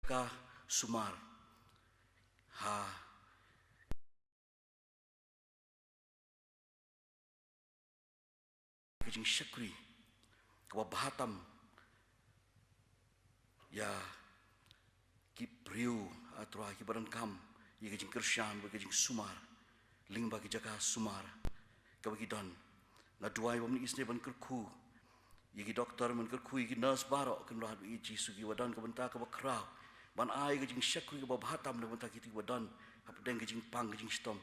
ka sumar ha kajing syakri kawa bahatam ya ki priu atura ki baran kam ye kajing kersyan ba kajing sumar ling ba ki jaka sumar kawa ki don na duai bam ni isne ban kerku ye ki doktor man kerku ye ki nurse barok kan rahat bi ji sugi wadan ka benta ka bakra ban ai kajing syakri ka bahatam le benta ki ti wadan hap deng kajing pang kajing stom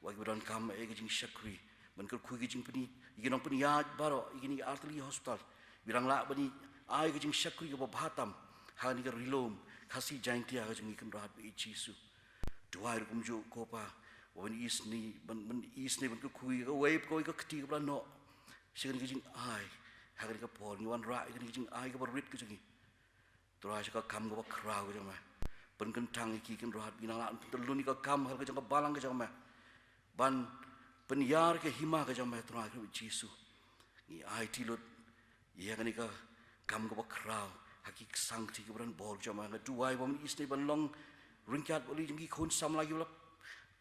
wa ki badan kam e kajing syakri ban kerku kajing peni ye nong peni ya barok ye ni arteri hospital birang la bani ai kajing syakri ka bahatam ha ni ka rilom khasi jaintia kajing ikan rahat bi jisu duai kum jo ko pa wan isni ban isni ban kerku ka wave ko ka kti ka no sigan kajing ai ha ka por ni wan ra kajing ai ka barit kajing tura ka kam ka krau kajing ma ban kentang ki kan rahat binang la telun ni ka kam hal kajing ka balang kajing ma ban penyar ke hima kajing ma tura ka jisu ni ai tilut ya kan ka kam ka krau hakik sang ti ka bran bol jama ka duai bam isni ban long ringkat oli jing ki khon sam lagi ulap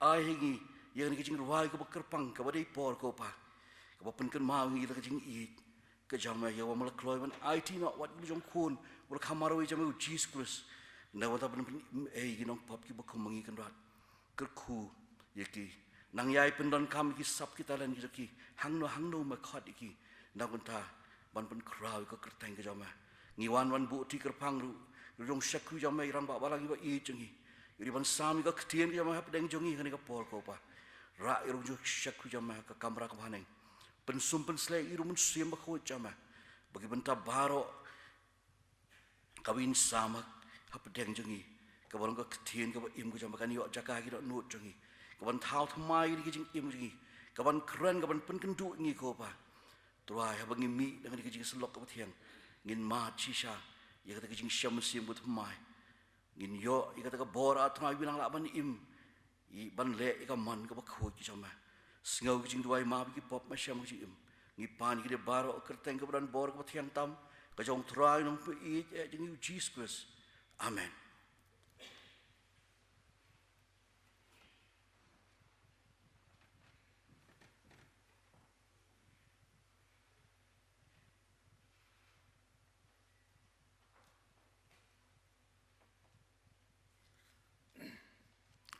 ai hingi ya kan kajing ruai ka kerpang ka badai por ko pa ka pen kan ma ngi ka kajing i ka jama ya wa malak kloi ban ai ti no wat jong khon wal khamaroi jama jesus christ na wata ban ei ginong pop ki bakum mangi kan rat kerku yeki nang yai pendon kam ki sap kita lan ki hangno ma khat iki na gunta ban pen krau ka kerteng ka jama ngi wan bu ti kerpang ru jong syakku jama iran ba balang ba i chengi iri ban sami ka ktien ka jama hap deng jongi kan ka por ko pa ra irung jo syakku jama ka kamra ka bhaneng pen sumpen slai iru mun siam ba ko jama bagi benta baro kawin sama hap deng jongi ka barang ka ktien ka ba im ka jama kan yo jaka ki do nut jongi ka ban thau thamai ki jing im jongi ka ban kren ka ban pen kendu ngi ko pa tuai ha bangi mi dengan ki jing selok ka thiang ngin ma chisha ya kata kajing syam sim but mai ngin yo ya kata ka bora thma bilang la ban im I ban le ka man ka bakho ki chama sngau kajing duai ma bi pop ma syam ki im ngi pan ki de baro kerteng ka ban bor ka thiang tam ka jong trai nong pi e jing jesus christ amen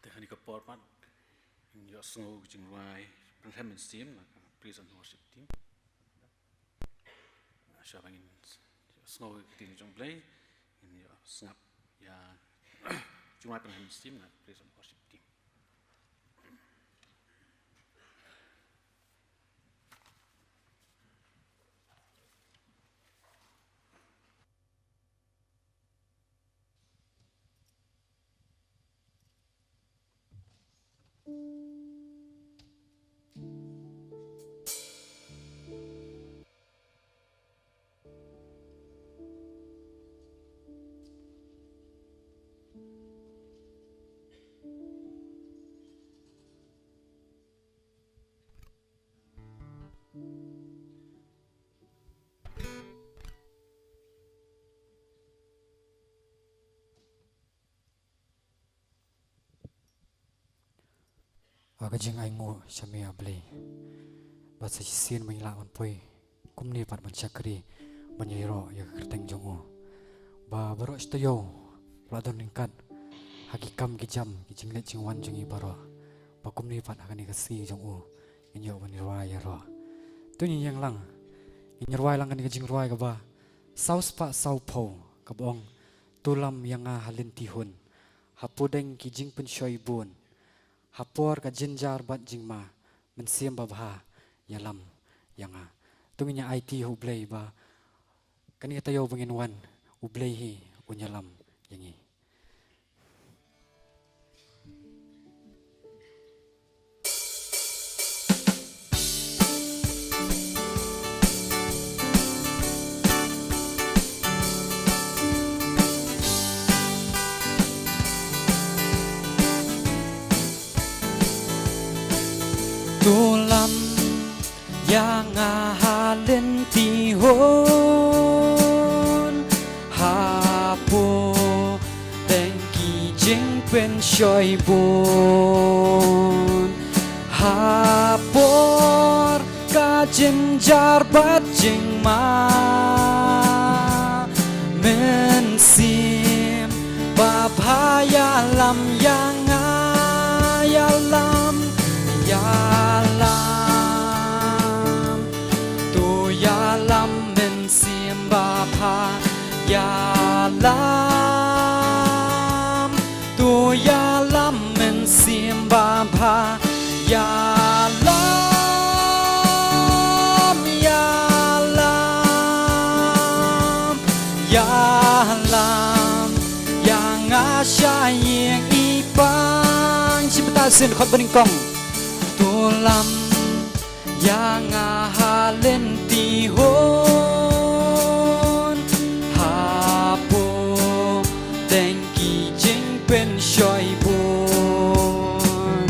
Tehani ka porpat yo snow jing rai performance team praise and worship team shabangin snow team jong play in yo snap ya jumai performance team na praise and worship team Aga jing ai ngo shamia ble basa sin mai la on poi kumni pat man chakri manyiro ya kerteng jongo ba baro stoyo pladon lingkat hakikam ki jam ki jingle jingwan jingi baro ba kumni pat agani ka si jongo inyo manirwa ya ro tuni yang lang inirwa lang kan ka jingwa ka ba saus pa sau po ka bong tulam yang halin tihun hapudeng ki jing pun shoibun hapor ka jinjar bat jingma mensiam babha yalam yanga tunginya IT hublei ba kani tayo bangin wan ublei hi unyalam yangi tulam yang halin tihun hapo เป็นช่วยบุญหาปอร์กาจินจาร์บัดจิงมาเมนซิมบาพายาลำยังงายาลำยาลำตัวยาลำเมนซิมบาพายาลำตัวยาลำเมนซิมบาพายาลำยาลำยาลำyang asyayeng ipang sipatasin khot bening kong tulam yang halen tihon hapo tengki jing pen shoy bun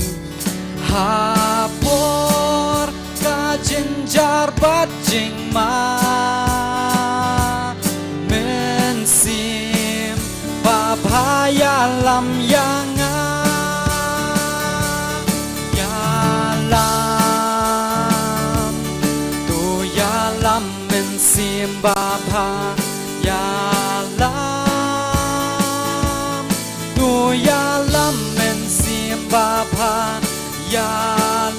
hapor ka jenjar bat jing ma mensim Papaya lam yang ya lam tu ya lam mensim bapa ya lam tu ya lam mensim bapa ya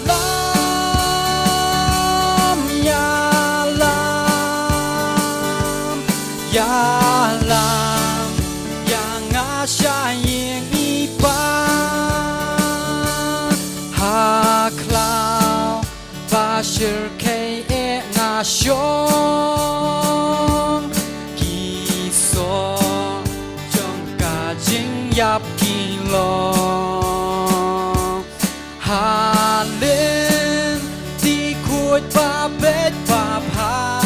lam ya lam ya lam asyayeng ipang haklau basir kei ngasyong kiso jong kajing yap kilong halen di kuat babet babha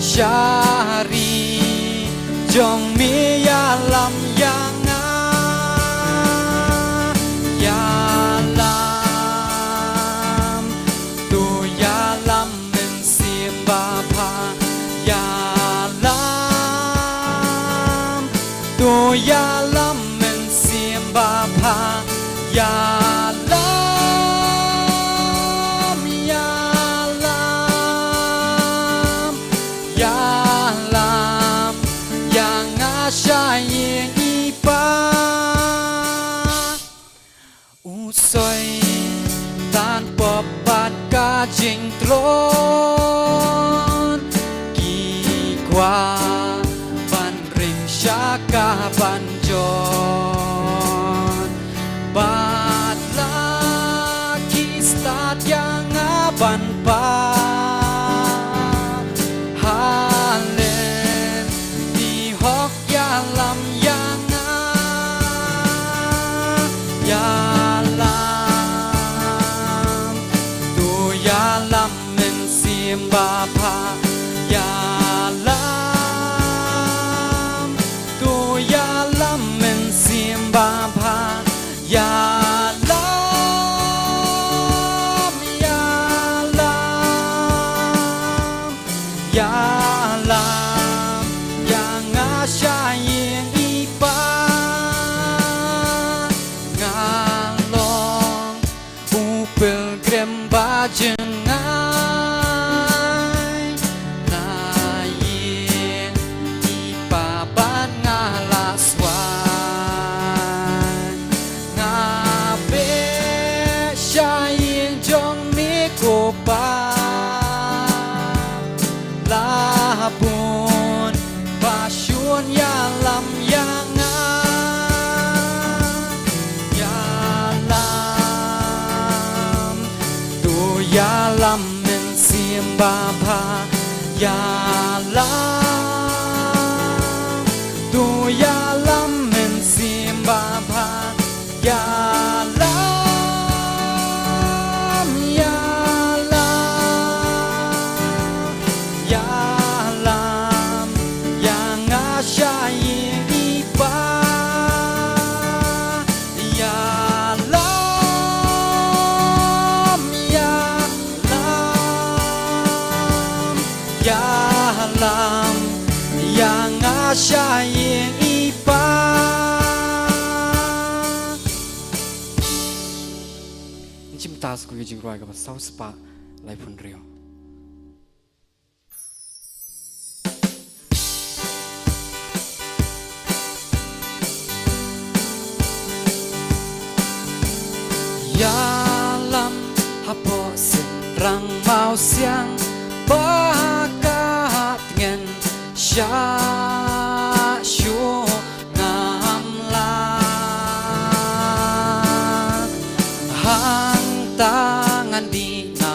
syari Jong mi ya lam yang ya lam tu ya lam mensim bapa ya lam tu ya lam mensim bapa ya lam ya lam ya lam yang asyayeng ipang usoi tanpa pat kajing tron kikwa ban ring syaka banjon bat laki stat yang aban pa lam yang ya lam tu ya lam mensim bapa ya lam tu ya lam mensim bapa ya lam ya lam ya lam yang asyayeng ipang ngalong upel grem bajengai nayeng ipaban ngalaswan ngabe syayeng jong mikopa labun Pasyun ya lam yang ya lam tu ya lam mensim bapa ya lam tu ya lam mensim bapa ya lam ya lam ya lam yang asyayeng ipang ya lam ya lam ya lam yang asyayeng ipang tas ko jing roi ka sau spa lai phun rio Yalam hapo rang mau siang bakat ngen sha shu ngam la hang tangan di na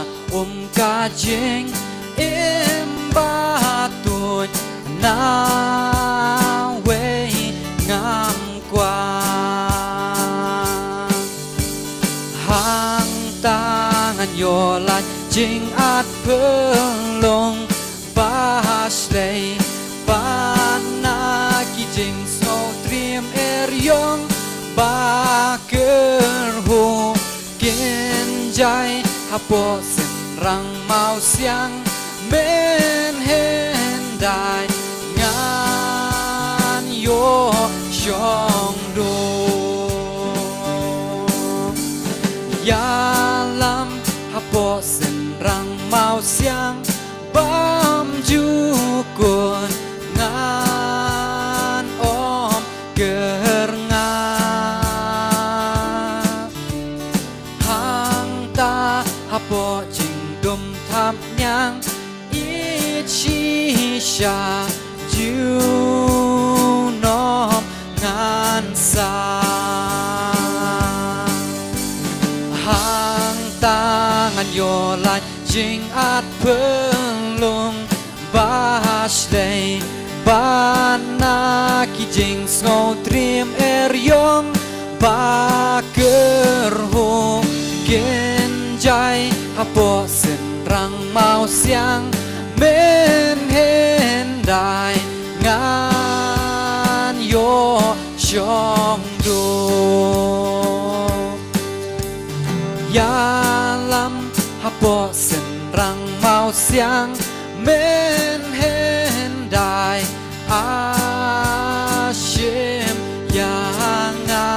kajing imbatun na we ngam kwa hang tangan yolat jing at pelong bahas lay panaki jing so trim eryong baker hu genjai hapo senrang mau siang men hendai ngan yo shong do yalam hapo senrang mau siang bam jukun ngan om gernga hang ta hapo jing dum tham nhang ít chi sha ju nom ngan sa hang tangan yo lại jing at pelung bahas day banaki jing snow trim eryong baker ho genjai hapo senrang mau siang men hendai ngan yo shong do yalam hapo senrang mau siang men hendai Hashem yanga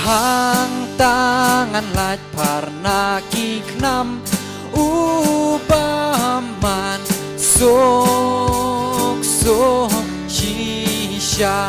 hang tangan lait parna kiknam upaman sok sok shisha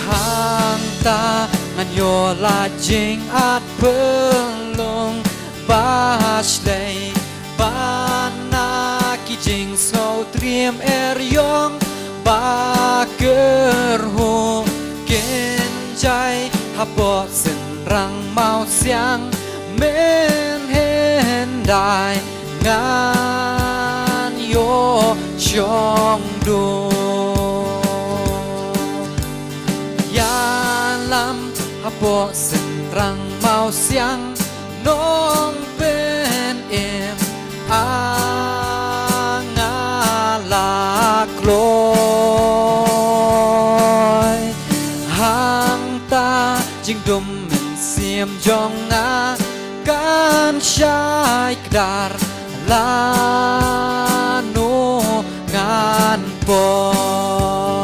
hang tangan yola jing at pelong bahas lay banaki jing snow trim eryong baker ho genjai hapo senrang mau siang men hendai ngan yo chong do yalam hapo senrang mau siang nong pen em angala kloi hang ta jing dum men sim jong nga kan shai dar la no ngan boy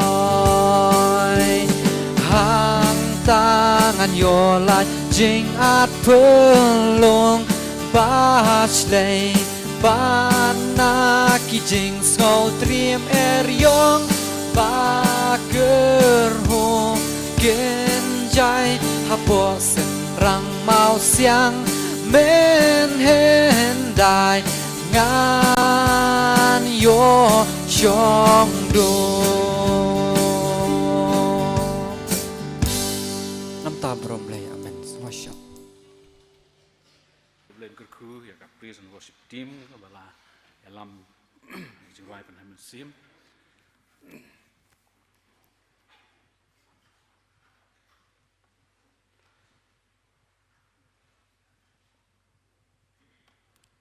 hang tangan yola jing at pelong bahas lay banaki jing snow trim eryong baker ho genjai hapo senrang mau siang men hendai ngan yo chong do nam ta brom lay amen worship Lên cơ khu ya các praise and worship team ko bala yalam jing rai pan hamen sim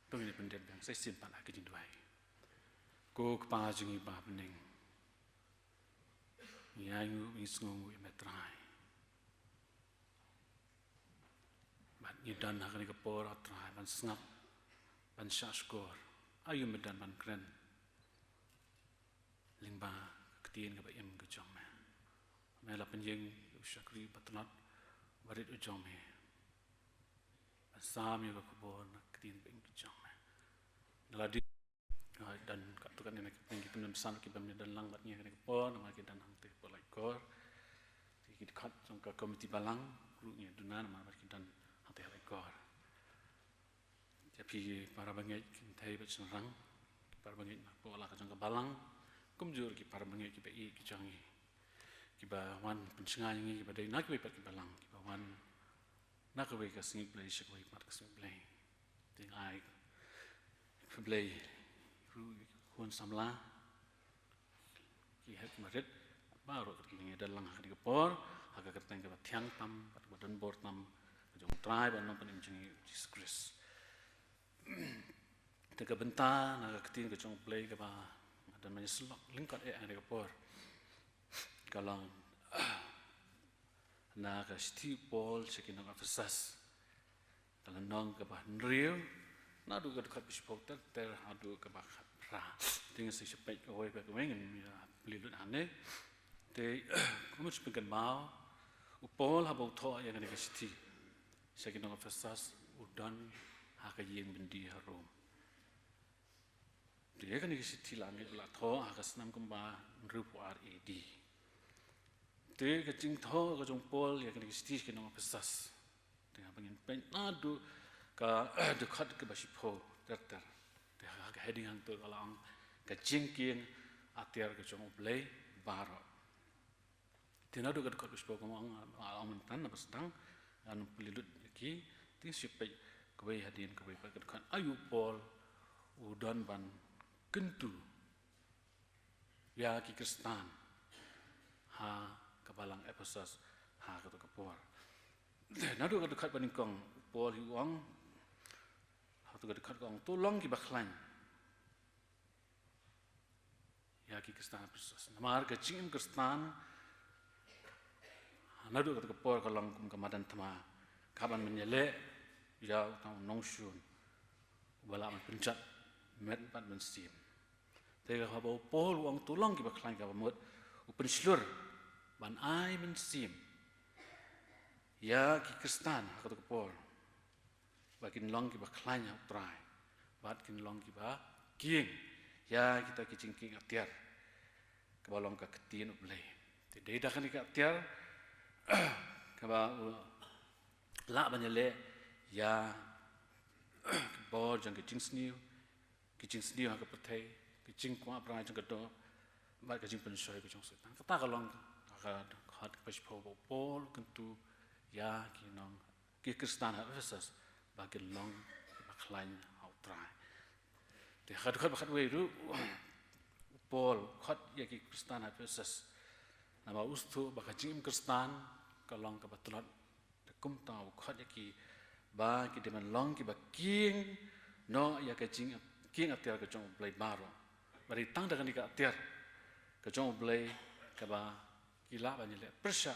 tong ni pendet bang sai sim pan ka jing duai ko pa jing ba pening ya ngu isngu metrai ni dan nak ni kapor atrai ban snap ban shashkor ayu medan ban kren lingba ketien ka ba im ka chong me la penjing usyakri batnat barit ujome asam ya kubon ketin beng ujome daladi dan katukan ini pengi penemsan ki bamnya dan lang batnya kene kupon nama ki dan hangte polai kor ki kat sangka komiti balang grunya dunan nama ki dan hangte kor tapi para bangai kintai bersenang para bangai nak pola ka sangka balang kumjur ki para bangai ki bai ki jangi ki ba wan pensengai ngi ki badai nak bai pat ki balang ki ba wan nak bai ka singi play shik bai pat ka singi play ting ai play hun samla ki het marit baru kerlinge dalang ha di por aga kerteng ka tiang tam pat badan bor tam jong trai ban non panim jengi Jesus Christ teka benta naga ketin ka jong play ka ba dan menyeslok lingkot ada ka por kalang naga sti pol sekinang afsas kalang nong ka ba nriu nadu ka dekat bispok ter adu ka ba ra tinggal si sepek oi ba ka wengen ya blilut ane te kumus pengen mau upol habau tho yang ka sti sekinang afsas udan ha ka yin bendi harum dia kan isi tilangit la tho akas nam kemba rupu RAD te kecing tho ka jong pol ya kan isi ke nama pesas dengan pengin pen nadu ka dekat ke basipo terter te ka heading hang tu kalang ka jingkin atiar ke jong blai baro te nadu ka dekat basipo komang alam tan apa sedang anu pelilut ki ti sipai kebai hadin kebai dekat ayu pol udan ban kentu ya ki Kristan ha kabalang Ephesus ha ka kapor nadu ka dekat paningkong pol hiwang ha tu ka dekat kong tolong ki baklan ya ki Kristan Ephesus namar ka cingim Kristan nadu ka kapor kalong kum kamadan tama kaban menyele ya utang nongsyun bala man pencet met pat mensim tega habau pol uang tulang ki baklan ka bamut upen slur ban ai mensim ya ki Kristan ha ka pol bakin long ki baklan ya trai bat kin long ki ba king ya kita ki cingking atiar ka balong ka ketin ublei te dei dah kan ka atiar ka ba la banyele ya bor jang ki cingsniu kicing sendiri ha kepetai kicing kuat perangai jeng kedo mat kicing pensoi kicing setan kata kalong hat pas pol kentu ya kinong ki Kristan ha Efesus bagi long baklain outrai te hat bakat we ru pol khat ya ki Kristan ha Efesus nama ustu bakajim Kristan kalong ka batlat te kum tau khat ya ki ba ki deman long ki baking no ya kicing king atiar ke jong blai baro bari tang dengan ika atiar ke jong blai ke ba kila ba nyele persya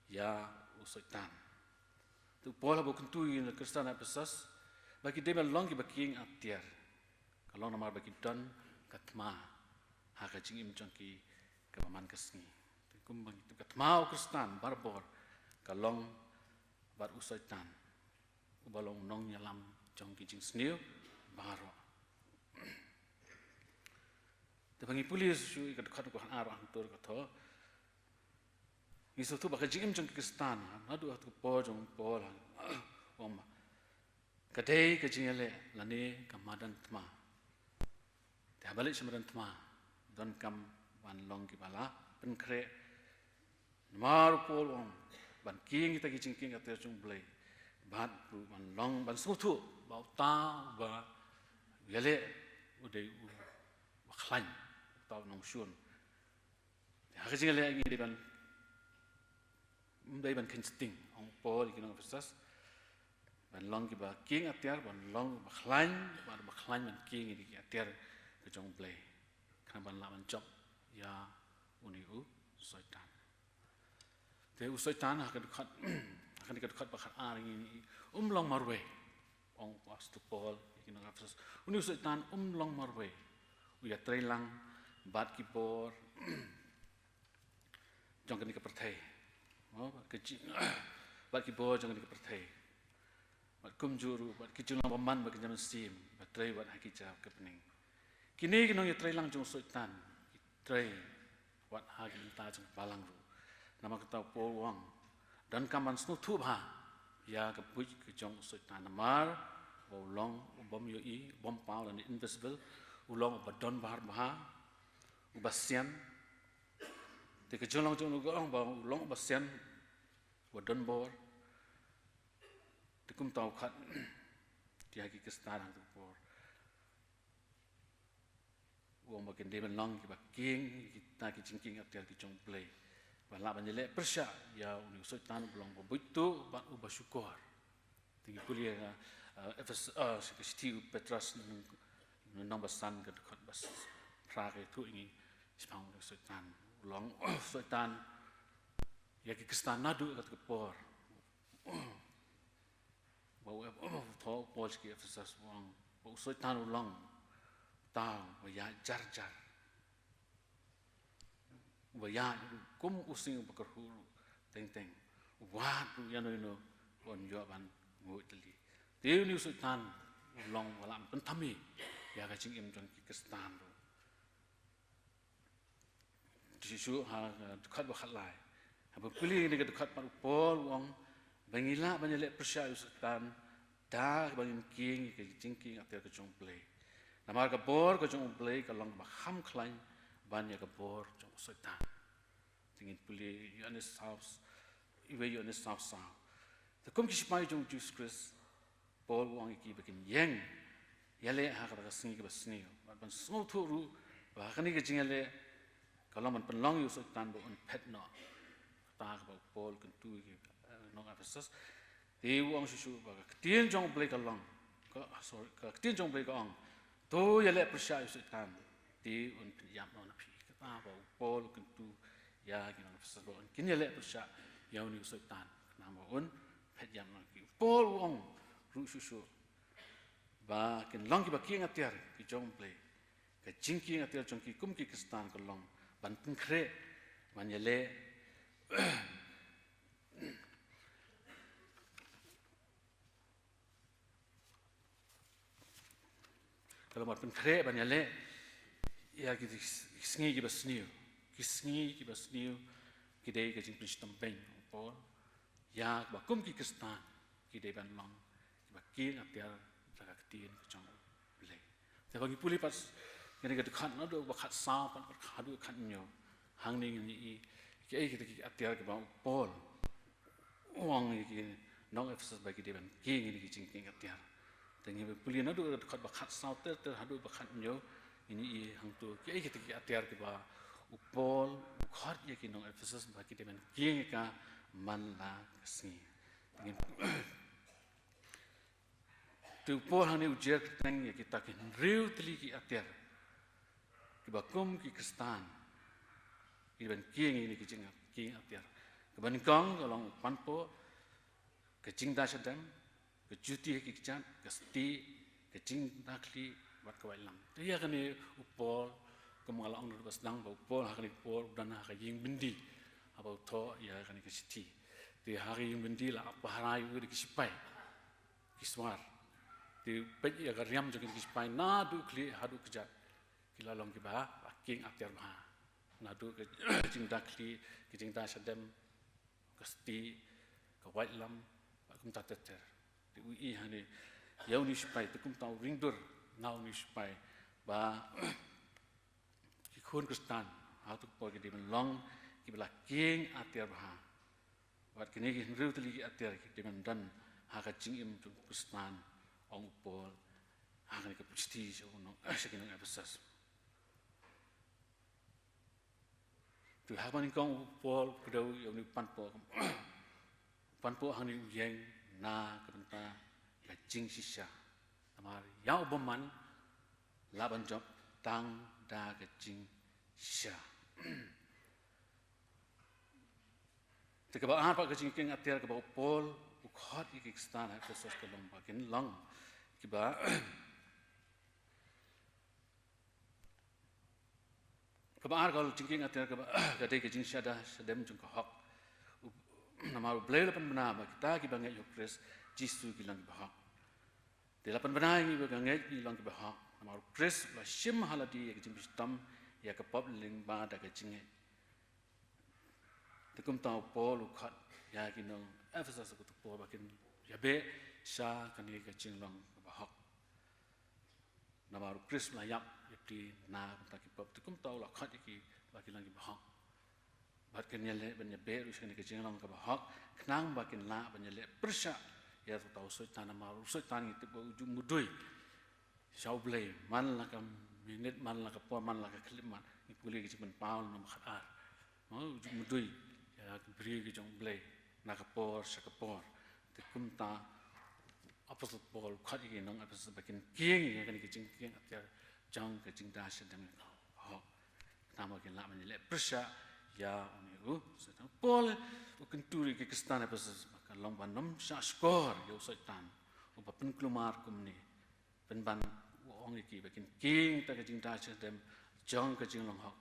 ya usaitan tu pola bo kentu in Kristan Ephesus bagi dia long ki ba king atiar kalau namar bagi don katma ha ka jing im jong ki ke man kesni kum bang tu katma Kristan barbor kalong bar usaitan ubalong nong nyalam jong ki jing sniu baro Bangi pulis syu ikat kat ko arah antur ko tho isu tu bakal jingim jong Kristan adu atu po jong po la om kadai ke jingele lani kamadan tma ta balik semadan tma don kam wan long ki bala pen kre mar po om ban king kita ki jingking ate jong blai bat ban long ban sutu bau ta ba gele udai baklan tau nong syun ha ka jingale ngi de ban dai ban kinsting ong pol ki nong Efesus ban long ki ba king atiar ban long baklan ban king ki atiar ke jong blai kan ban la ban job ya uniu soitan te usaitan ha ka dekat akan dekat bakar ar ini long marwe ong pastu pol ki nong Efesus uniu soitan long marwe uya trailang bat ki bor jong kan ka perthai kecil, bagi bawa jangan dipertai, bat kumjuru, bat kecil lang paman bagi zaman sim, bat tray bat hakijab kepening. Kini kinong tray lang jong sultan, tray wat hagi ta jong balang ru, nama kita Wang, dan kaman snu tu bah, ya kepuj ke jong sultan namar, ulong ubam yoi, ubam pau dan invisible, ulong ubadon bahar bah, ubasian. Di kejolang jong nugong bah ulong ubasian. Wadon bor, dikum tahu kat, dia hagi kestarang tu bor. Uang bagian dia menang, kita king, kita kicing atir kicong play. Balap banjele persya, ya uni sultan belum begitu, bat ubah syukur. Tinggi kuliah, sekesti Petrus nang basan ke dekat bas Praga itu ini sepang sultan, ulang sultan. Ya kestan nadu kat kepor. Bawa thau Polski Efesus wang, bawa sultan ulang, tahu, baya jar, baya kum using berkerhuru, teng, wah tu yang no, on jawaban ngutli. Dia ni sultan ulang walam pentami, ya kacing imjon kestan tu. Disu dekat bakat lai. Apa pilih ni dekat pada Paul wang bangila banyak persya sultan dah bangin king ke jingking atir ke jong play. Nama ke bor ke jong play kalau baham klain banyak ke bor jong sultan. Tingin pilih Yohanes South, iwe Yohanes South. Tekum kispai jong Jesus Christ Paul wang iki bikin yang yale hak ada sengi ke basni. Ban semua tu ru bahkan ni ke jingale kalau man penlong sultan bo on pet no. Tak bawa Paul kentu nong Efesus, dia uang susu baga ketien jong beli kalong, ketien jong beli kalong, tu ya le percaya sultan, dia un pinjam nong napi, kata bawa Paul kentu ya kini Efesus bawa, kini ya le percaya ya uni sultan, nama un pinjam nong napi, Paul uang ru susu, ba kini long kita kian atir, ki jong beli, ke jingki atir jong ki kum ki kestan kalong, ban pengkre, ban ya le kalau maupun kere banyak le, ya kita sengi kita basniu, kita kecing prinsip tempeng, Paul, ya bakum kita kestan, kita banlang, kita kiri apiar jaga ketien kecang le. Tapi bagi pulih pas, kita dekat nado bakat sah, bakat hadu dekat nyo, hang ni kita atir ke bawah Paul, uang ini nong Efesus bagi dia ban king ini kicing atir. Tengah berpulih nado dekat bakat sauter terhadap bakat nyo ini hang tu kita atir ke bawah Paul, bukan ya kita nong Efesus bagi dia ban king ka manla kesini. Tu Paul hanya ujar tentang ya kita kan real teliki atir, kibakum kikestan. Iban king ini kecing king atir. Kebanyakan kalau panpo kecing dah sedang, kecuti kecing, kesti kecing nakli buat kawailam. Dia kan ni upol kemalang dulu sedang upol hari upol dan hari yang bendi apa to ya kan kesti. Di hari yang bendi lah apa hari itu dikisipai, kiswar. Di pagi ya kariam jangan dikisipai. Nadu kli hadu kejat. Kila long kibah king atir bah. Nadu kecing dakli, kecing dah sedem, kesti, kawailam, akum tak teter. Di UI hani, ya uni supaya, tekum tahu ringdur, na uni supaya, bah, kikun kestan, hatu pergi di melong, kibelah king atir bah. Buat kini kini teli atir di mendan, hak kecing im tu kestan, orang upol, hak ni kepusti, sekian Efesus. Tu haban kong Paul kedau yang ni panpo hang ni yang na kebenta kacing sisa amar yang obaman laban job tang da kacing sisa tekaba apa kacing king atir ke Paul ukhat ikistan Efesus ke bagian lang kiba kebar kalau jingking atir ke kadai ke jing syada sedem jung ke hak nama boleh lapan benar kita kita ngai Yesus Yesus kilang bahak. Di lapan benar ini kita ngai kilang bahak. Nama Yesus lah sim haladi yang jim sistem ya kepop ling ba da kecingnya. Tekum tahu Paul ukat ya kinong Efesus aku tu Paul bakin ya be sya kani kecing long bahak. Nama Yesus lah yap di na kita kepop tekum tahu lah kat iki bakin lagi bahak. Bakin nyale banyak be ruskan kecing long bahak. Kenang bakin la banyak le persya ya tu tahu sultan nama sultan itu ujung mudui. Shau blay man la kam minit man la kapor man la kliman ni puli ki cipun paul nom khatar mau mudui ya bri ki jong blay na kapor sakapor te kumta apa tu pol khat ki nong apa sebakin kieng ya kan ki jing kieng atia jang ke jing da shen dem ho nama ki la man le pressure ya oni u sedang pol ukin turi ki kristan apa sebakan long ban nom sa skor yo setan upapen klumar kumni penban orang iki bakin king tak kecing dah sedem jong kecing long hok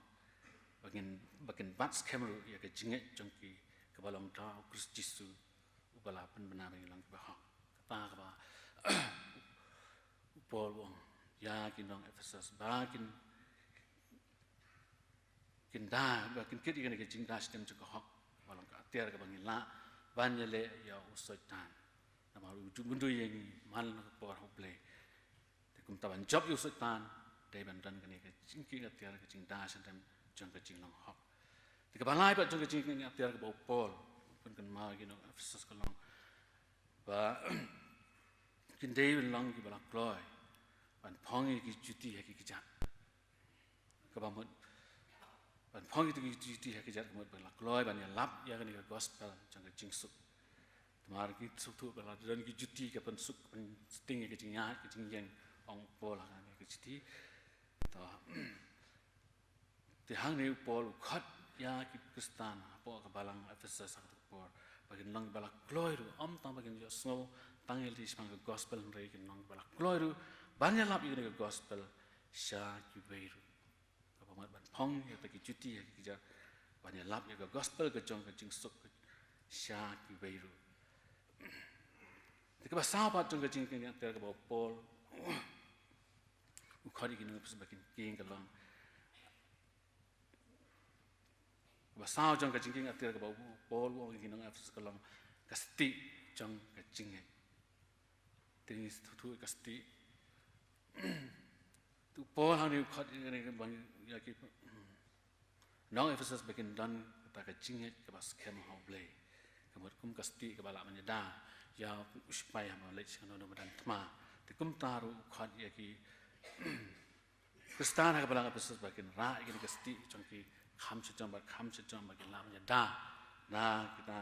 bakin bats kamera ya kecing jong ki kebalong tau Kristus ubala pen benar yang lang bahak kata apa Paul wong ya kinong Efesus bakin kinda bakin kit ikan kecing dah sedem jong hok balong ka tiar ka bangin la banyale ya usoitan nama ujung bundu yang mal nak por hoble kum taban job yu sultan dai ban dan kani ke jingki atiar ke jingda sedem jong ke jinglong hok ti ka balai ba jong ke jingki atiar ke pol pun kan ma gi no Efesus kalong ba kin dai ban long ki bala kloi ban phongi ki juti ha ki jat ka ba mot ban phongi ki juti ha ki jat mot bala kloi ban ya lap ya kani ke gospel jong ke jingsuk tamar ki sutu bala dan ki juti ke pen suk pen sting ke jingya ke jingyeng ông Paul là cái gì đó thì hàng này Paul khát ya cái Kristan Paul cái balang Efesus sang Paul bagian lang balak glory om tang bagian jo snow tangil di semang gospel mereka bagian lang balak glory banyak lap ini ke gospel sya kiberu apa mat ban pong ya taki cuti ya kita banyak lap ya ke gospel ke jong ke jing suk sya kiberu Jika bahasa apa jong ke jing ke ter ke Paul ukari kini sebagai king kalau bahasa jong kacing king atir ke bau pol wong kini ngafs kalau kasti jong kacing tinggi tu kasti tu pol hani ukari kini bang ya ki nong Efesus bagian dan kata kacing ke bas kem hau blay kemudian kum kasti ke balak menyeda ya supaya malai sekarang orang dan tma tikum taru ukari ya ki Kristan hak balang Efesus bagian ra ini kesti congki kham sejam bagian lamnya da na kita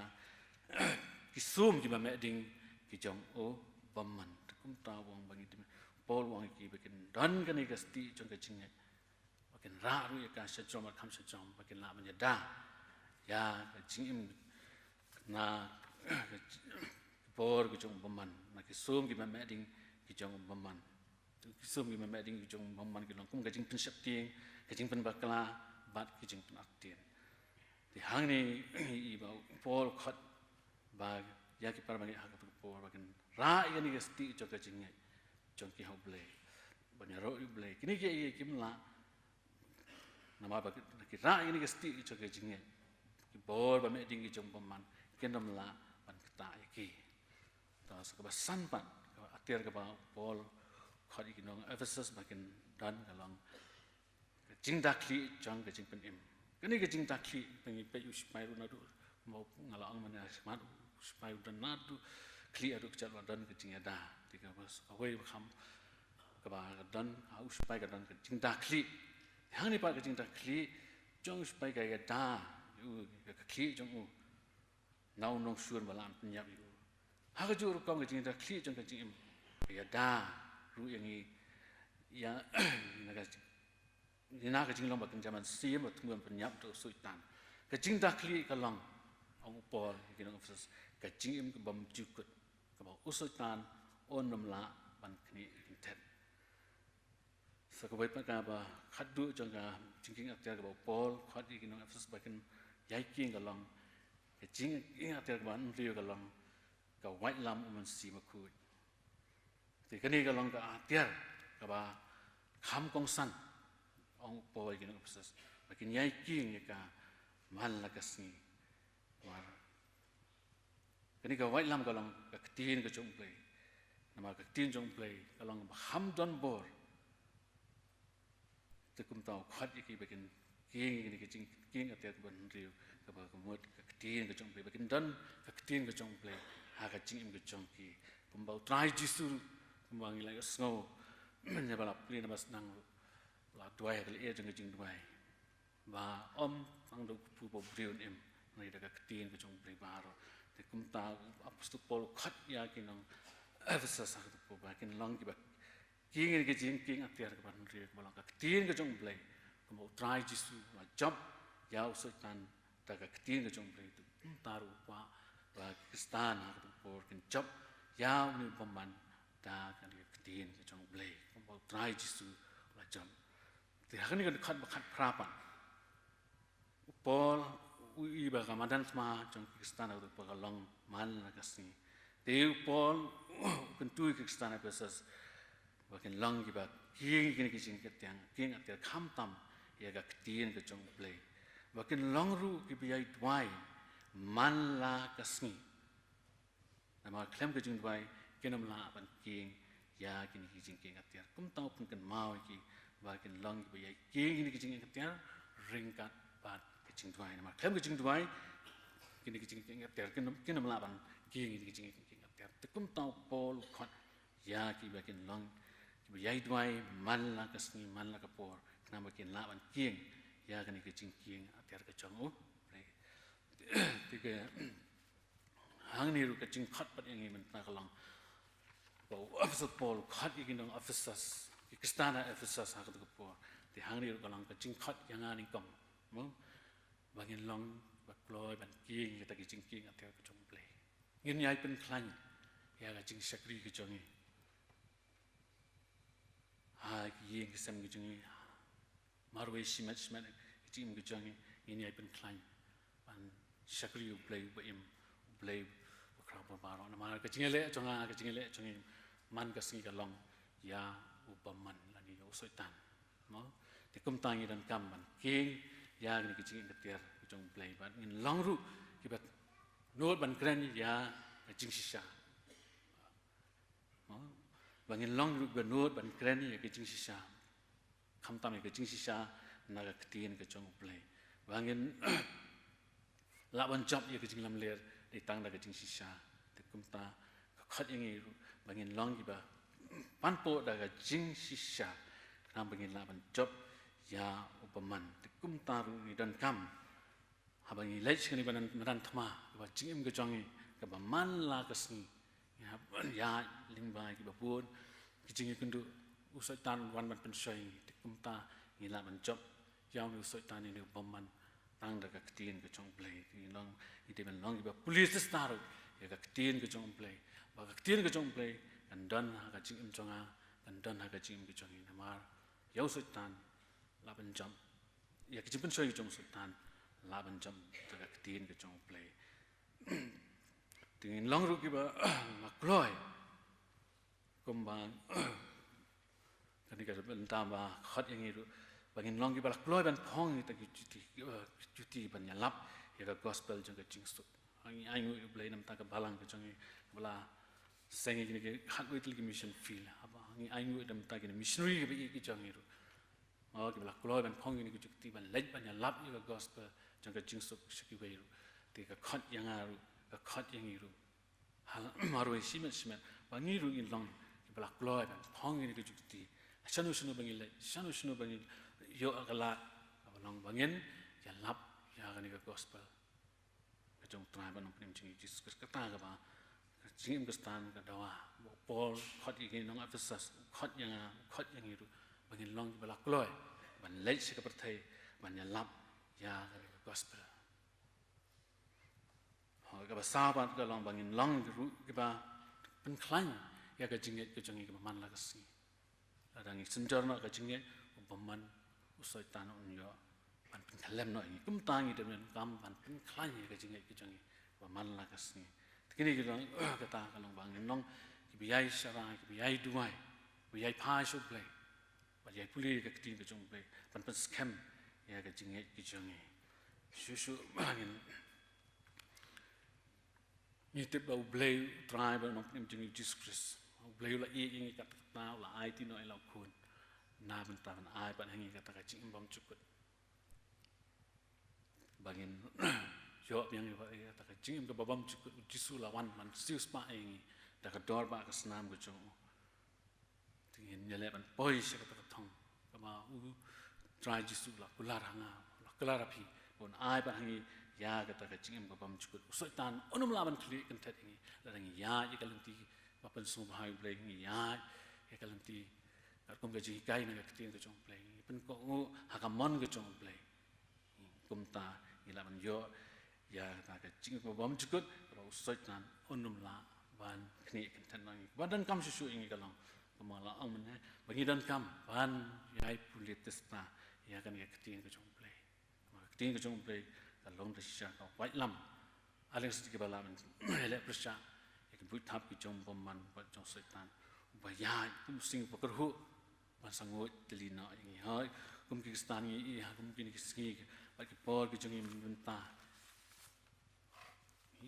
kisum kita meding kijong o baman kum tawong bagi tim Paul wong iki bagian dan kan kesti congki cingnya bagian ra ru ya ka sejam kham sejam bagian lamnya da ya cingim na Paul kijong baman na kisum kita meding kijong baman kisum kita meding kijong baman kilong kum kajing pensep ting kajing pen bakla bat kajing pen aktin di hang ni ibau Paul khat bag ya ki par bagi hak tu Paul bagian ra ini kesti jo kajingnya jong ki hoble banyak ro ible kini ki kimla nama bagi ki ra ini kesti jo kajingnya ki Paul ba meding kijong baman kendam la ban kata iki tas kebasan pan atir ke Paul khadi kinong Efesus bagian dan kalong kecing dakli jang kecing penim kini kecing dakli pengi pe uspai runadu mau ngalang mana semat uspai dan nadu kli adu kecat dan kecing ada tiga bos awai kham keba dan uspai dan kecing dakli yang ni pak kecing dakli jang uspai gaya da kli jang nau nong suan balan penyap itu hak jur kau kecing dakli jang kecing ya da ru yang ini ya nak kecing long bakin zaman siam tungguan penyap tu sultan kecing dakli kalong ang Paul kinong Efesus kecing im kebam jukut kebam sultan on namla ban kini intet sakabai pa ka ba khaddu janga jingking atia kebam Paul khadi kinong Efesus bakin yaiking kalong cái chính ingat tiar ban rio cái long cái white lam mình si mà khui thì cái này cái long cái tiar cái ba kham kong san ông boy cái nó obses mà cái nhai kiêng cái man là cái gì mà cái này cái white lam cái long cái tin cái trong play mà cái tin trong play cái long kham don bor thì cũng tao khát cái bagian kiêng cái chính kiêng cái tiar ban rio cái ba cái mốt cái tin cái trong play bagian don cái tin cái trong play cái chính cái trong kia cũng bảo try jisu cũng bảo như là cái snow mìnhจะแบบเรียนมานั่งหลับด้วยกันเองจริงๆด้วยว่าฟังดูผู้บริหารในเด็กตีนก็จงปริบาร์แต่คุณตาอัปสตุปอลขัดยากินน้องเอฟเอสสักตัวบากินลองกี่แบบกินกันจริงกินอัตยากับบันเรียกมาลองกับตีนก็จงปริก็บอกทรายจิสุว่าจับยาวสุดทันแต่กับตีนก็จงปริตุคุณตารู้ว่ากิสตานะกับตัวกันจับยาวนี่ประมาณตากันกับตีนก็จงปริtry jisu la jam ti hakni kan khat prapan pol ui ba kamadan sma jong Pakistan au pa long man la kasni te pol kan tu Pakistan pesas ba kan long ki ba king ki jing ke tyang king at kham tam ya ga tien ke jong play ba kan long ru ki bi ai twai man la kasni nama klem ke jing twai kenam la ban king ya kini kijing king atiar kum tau pun kan mau ki ba kin long ki ya king kini kijing atiar ringkat bat kijing tuai nama klem kijing tuai kini kijing king atiar kin nam laban king kini kijing king atiar te kum tau pol khot ya ki ba kin long ki ya tuai man la kasni man la kapor nama kin laban king ya kini kijing king atiar ka chong u ti ke hang ni ru kijing khat pat yang man ta kalong Officer Paul kat ikin dong officers, Kristana officers hakut kepo. Di hangri kalau kacing kat yang ani kom, mo bagian long bakloy ban king kita kacing king atau kacung play. Ngin yai pen klan, ya kacing sakri kacungi. Ha king kesem kacungi, marway simat kacing kacungi. Ngin yai pen klan, ban sakri play play kerap baru. Nama kacing elek cungi. Man kasih kalong ya upaman lagi usoitan, no? Di kumtangi dan kamban king ya ni kecing ketir kecong play ban in long ru kibat nuot ban keren ya kecing sisa, no? Bangin long ru ban nuot ban keren ya kecing sisa, kamtam ya kecing sisa naga ketin kecong play, bangin lawan job ya kecing lam ler di tang naga kecing sisa, di kumta khat yang ini bangin long iba panpo daga jing sisa nam bangin laban job ya upaman tikum taru ni dan kam habangi lech kani banan thama ba jing im gejongi ka ba man la kasni ya lingba ki ba pun kijing kundu usai tan wan ban pensai tikum ta ni laban job ya mi usai tan ni upaman tang daga ketin gejong play ni long ite ban long iba police staru ya ka ketin gejong play baga ketin kejong play dan don haga jing im jonga dan don haga jing im kejongi namar yau sultan laban jam ya kejing pun soy kejong sultan laban jam haga ketin kejong play dengan long ru kiba makloy kumbang kani ka bentam ba khat yang itu bagin long kiba makloy ban phong ni ta cuti ban nyalap ya ka gospel jong kejing sut angi aingu play nam ta ka balang kejongi bala sengi gini hak wait mission feel apa ni aingu dam ta gini missionary ke jang itu oh ke bala kloy ban phong gini ku cukti ban lej ban ya lap ya gospel jang ka jingsuk siki weiru ti ka khat yang aru ka khat yang iru hal maru simen bangi ru in long ke bala kloy ban phong gini ku cukti shanu bangi le shanu bangi yo agala long bangin ya lap ya gani ka gospel ka jong tribe ban prim jingi Jesus ka ta ka ba jing Kristen ka dawa Paul khat ikin nong Ephesus khat yang itu bangin long bala kloy ban lej se ka perthai ban ya lap ya gospel ha ka ba sabat ka long bangin long ru ka ba pen klan ya ka jinget ka jangi ka man la ka si adang senjorna ka jinget upaman usai tan on yo ban pen khalem no kum tangi de kam ban pen klan ya ka jinget ka jangi man la kasni kini kita kata kalau bangin nong kibiyai syara kibiyai dumai kibiyai pai shot play kibiyai puli ke ketin ke jong play pan scam ya ke jinget ke jongi susu bangin ni tip bau play try ba nong nim jingi Jesus Christ play la i ingi kat na la ai ti no ela kun na bentar ai pan hangi kata ka jing bom cukut bangin jawab yang kata ka jing ke babam cukut jisu lawan man sius pa ingi da ka dor ba ka snam ko jong tingin nyale ban poi se ka thong kama u try jisu la kular hanga la kular api bon ai pan hangi ya kata ka jing babam cukut soitan onum laban kli kan tat ingi la ngi ya ye kalanti bapan subhai play ngi ya ye kalanti kum ka ji kai na ka tin ka jong play pen ko hakamon ka jong play kum ta ila man yo ya ta ka jing ko bom chukut ro soi nan onum la ban kni kan tan nang badan kam su ingi kalong kamala ang man bagi dan kam ban yai pulit testa ya kan ka tin ka jong play ma tin ka jong play ka long da sha ka wai lam aling sti ka bala man ele prasha ya kan but thap ki jong bom man ba jong soi tan ba ya kum sing pakar hu ban sangot telina ingi hai kum ki stan ngi ha kum ki ni ski ba ki por ki jong minta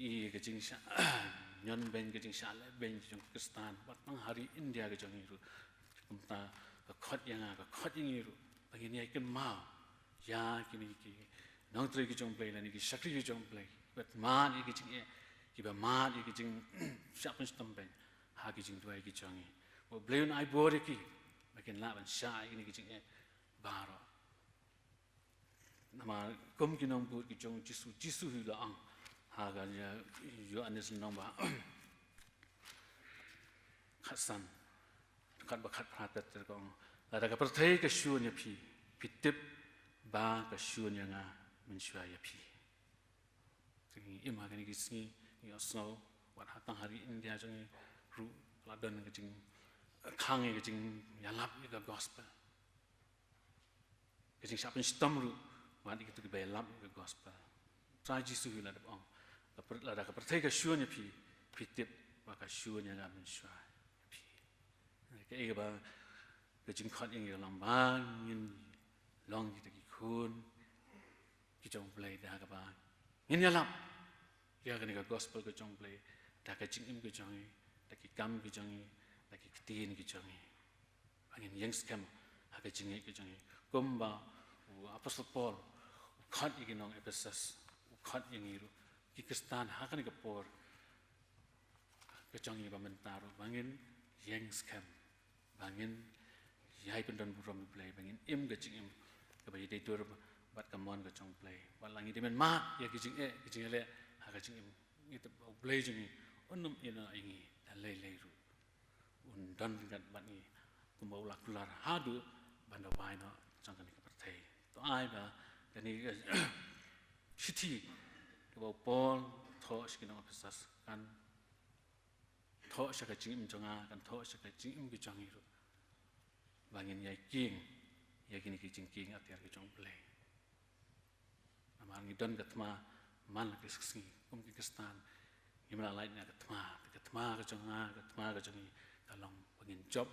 i ke jing sha nyon ben ke jing sha le ben jong Pakistan bat mang hari India ke jong ru kum ta ka khot yang ka khot yang ru bagi ni ken ma ya ki ni ki nong tri ki jong play la ni ki shakri ki jong play bat ma ni ki jing ki ba ma ni ki jing sha pen stam ben ha ki jing doi ki jong bo bleun ai bo de ki bakin la ban sha ni ki jing baro nama kum ki nong bu ki jong jisu hu la ang haga ya yo anis nong ba khasan khat ba khat phat ter kong la da ka perthai ka shu nya phi pitip ba ka shu nya nga min shwa ya phi tingi ima ka ni ki singi ni osno wat hatang hari India jong ru la dan ka jing khang ka jing ya lap ka gospel ka jing sha pen stam ru wat ki tu ki ba lap ka gospel trai jisu hu la da ong la da ka perthai ka shu nya phi pitip ba ka shu nya nga min shwa cái gì ba cái chính khát những cái làm ba nhìn long gì cái khôn cái trong play đã các bạn nhìn nhá lắm giờ cái này cái gospel cái trong play đã cái chính cái trong ấy đã cái cam cái trong ấy đã cái tiền cái trong ấy anh nhìn young scam cái chính cái trong ấy cũng ba apostle Paul khát những cái nông Ephesus khát những cái cái Kristan cái này cái Paul cái trong ấy ba mình ta rồi bangin young scam bangin yai pendon buram play bangin im ke jing im ke bai dei tur bat kamon ke chong play bat langi de men ma ya ke jing le ha ke jing im ni te play jing onum ina ingi da le ru un dan gat bat ni kumau la kular hadu banda wai no chang kan ke perthai to ai ba ke ni city ke ba Paul tho skin of Ephesus kan tho sa ka jing im jonga kan tho sa ka jing im ke chang ru bangin yai king ya kini ki jing king atiar ki jong play amang idon gatma man ki sing kum ki Kristan gimana lainnya gatma ka jonga gatma ka jongi kalong bangin job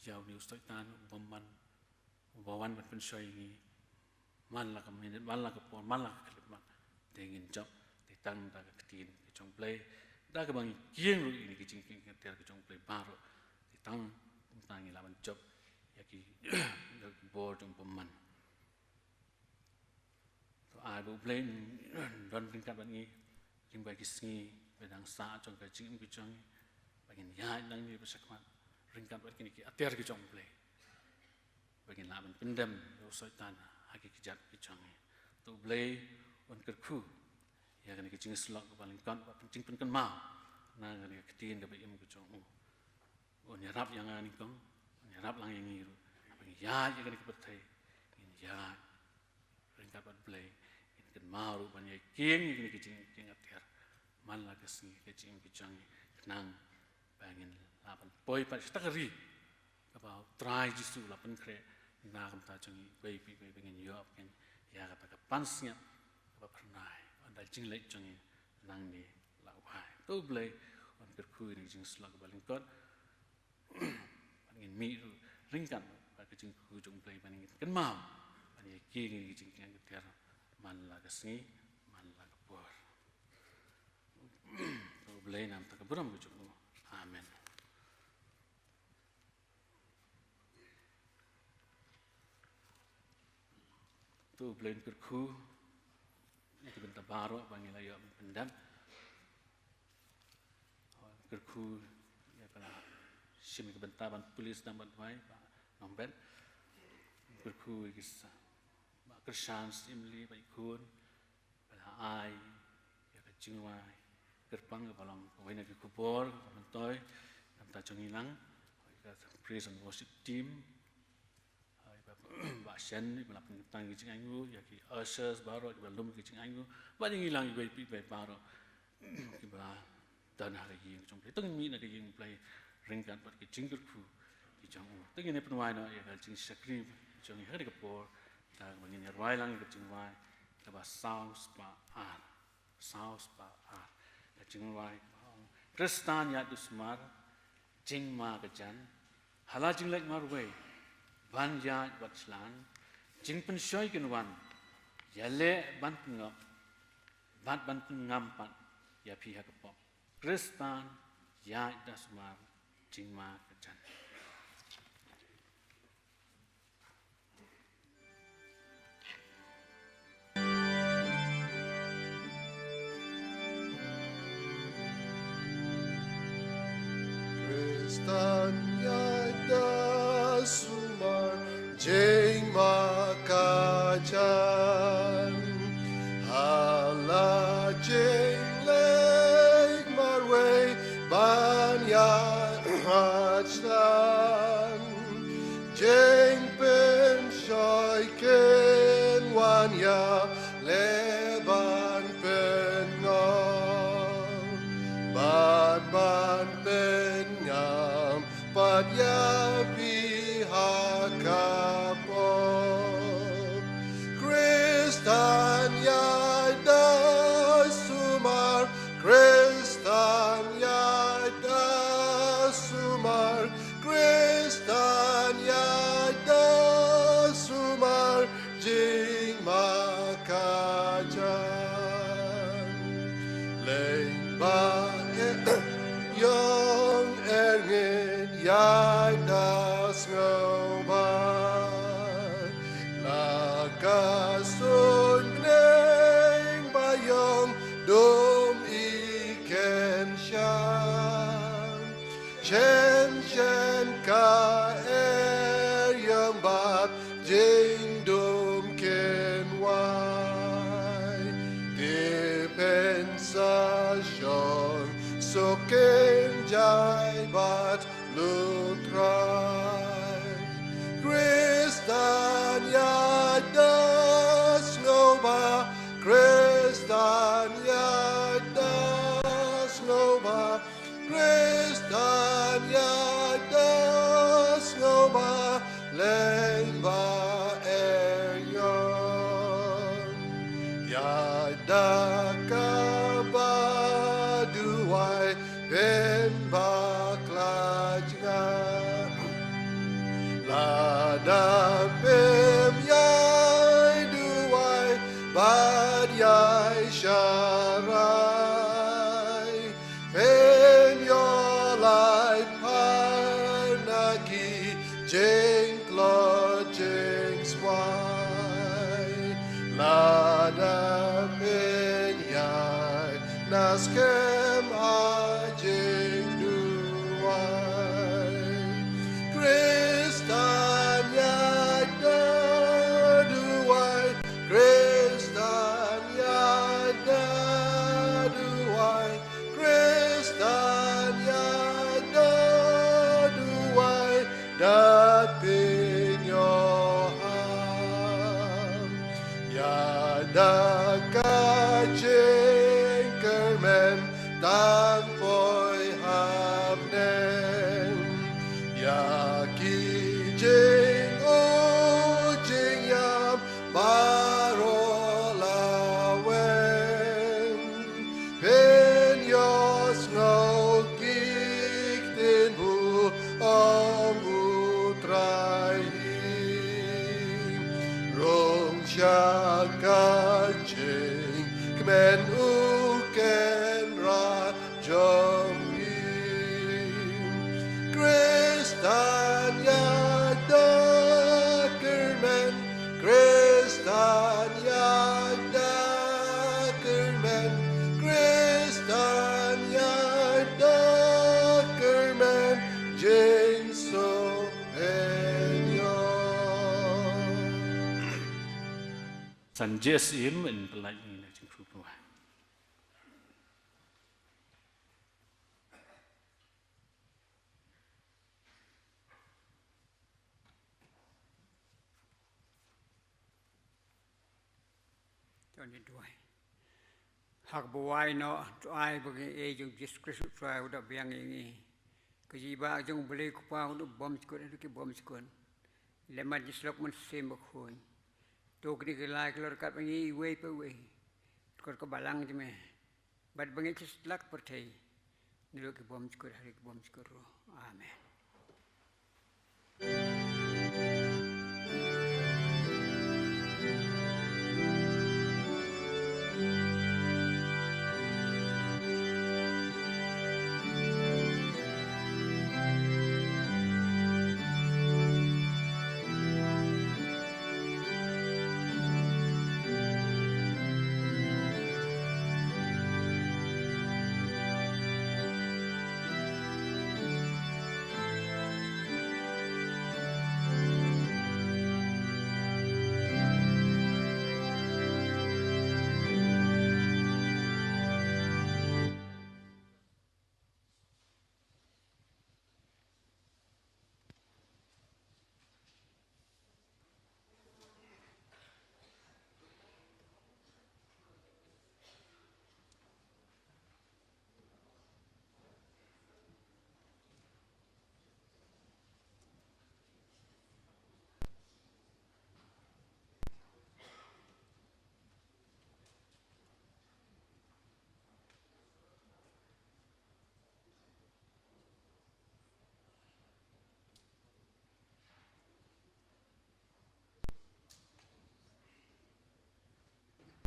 yau ni ustaitan bomman bawan ban pen soi ni man la ka min man la ka pon man la ka klip ma dengin job ti tang da ka tin ki jong play da ka bang king ru ini ki jing king atiar ki jong play baro ti tang tangi la ban job yaki board ng peman. So I will blame don tingkat bani king bagi singi bedang sa jong ka jing ki jong bagin ya nang ni besakmat ringkat bagi ki atiar ki jong play bagin la ban pendam yo soitan haki ki jat ki jong to play on kerku ya kan ki jing slok paling kan jing pen kan ma na ni ki tin ka im ki jong on yarap yang ani kong rap lang yang ngiru apa ya ya kan kepertai ya ringkat ban play ini kan maru ban ya king ini kicing king atiar man la kesing kicing kicang kenang bangin lapan poi pa stakari apa try jisu lapan kre na kam ta changi baby bangin yo kan ya kata ke pansnya apa pernah anda jing lek changi nang ni lau bai tu blai on kerku ni jing slag balingkot panin mi ringkan ba ke jing ku jong blai panin kan mau panin ki ni jing kan tiar man la kasni man la kapor tu blai nam ta kabram ku jong amen tu blai kerku itu bentar baru panggil ayo pendam kerku ya kala simi bentar ban polis dapat mai nombet kerku kisah ba kershans imli ba ikun bala ai ya ka jingwai kerpang ka balang wai na ki kubor mentoy nam ta chongilang ka praise and worship team ba shen ba tang ki jingangu ya ki ushers baro ki balum ki jingangu ba jing ilang ki pi bai baro ki ba dan hari ki jong play tong mi na ki jing play ringkat ba ki jingkur ku ki jong tong ni penwai no ya ka jing sakri jong ni hari ka por ta ba ni rai lang ki jing wai ka ba sounds ba ka jing wai kristan ya dusmar jing ma ka jan hala jing lek mar wei ban ya batslan jing pen shoy kin wan yale ban ngam ban ngam pan ya pi ha ko kristan ya dasmar jing ma kajan Kristan ya dasmar jing makajan hala jing lek marway banya hachlan jing pen shoy ken wanya leban pen ngam ban pen ngam pat ya Kristan ya dasumar Kristan ya dasumar Kristan ya dasumar jing makajan lein ba yong erngin ya Kasun gneng bayong dum iken shan chen ka yang bat jing dum ken wai dipensasyon so ken jai bat lutrai Kristan ya Kristan ya dasnoba Kristan ya dasnoba lengba eryon ya dakabaduai ben baklajna lada pem yai duai bad yai sharai pen your life parnagi jeng klo jeng swai lada pen yai naskem ajeng duai Kristan ya duai Kristan ya duai Kristan ya duai dat pinyoham ya da kajeng kermen tanpoi hamnen ya kijeng ujing yam barola wen Shakaching Kmen Uken Rajomim Kristan Yadakermen Kristan Yadakermen Kristan Yadakermen Jane So Penyo San Jes im in pelai ini jeng kru tua. Cho nên đuổi học bộ ai nó ai bagi dùng Jesus Christ try udah biang ini kejiba jung beli kupa udah bom sekon itu ke bom sekon lemah jislok men sembok hoy to kini kelai kelor kat bangi way pe way kor ke balang je me bad bangi jislak pertai nilu ke bom sekon hari ke bom sekon amen.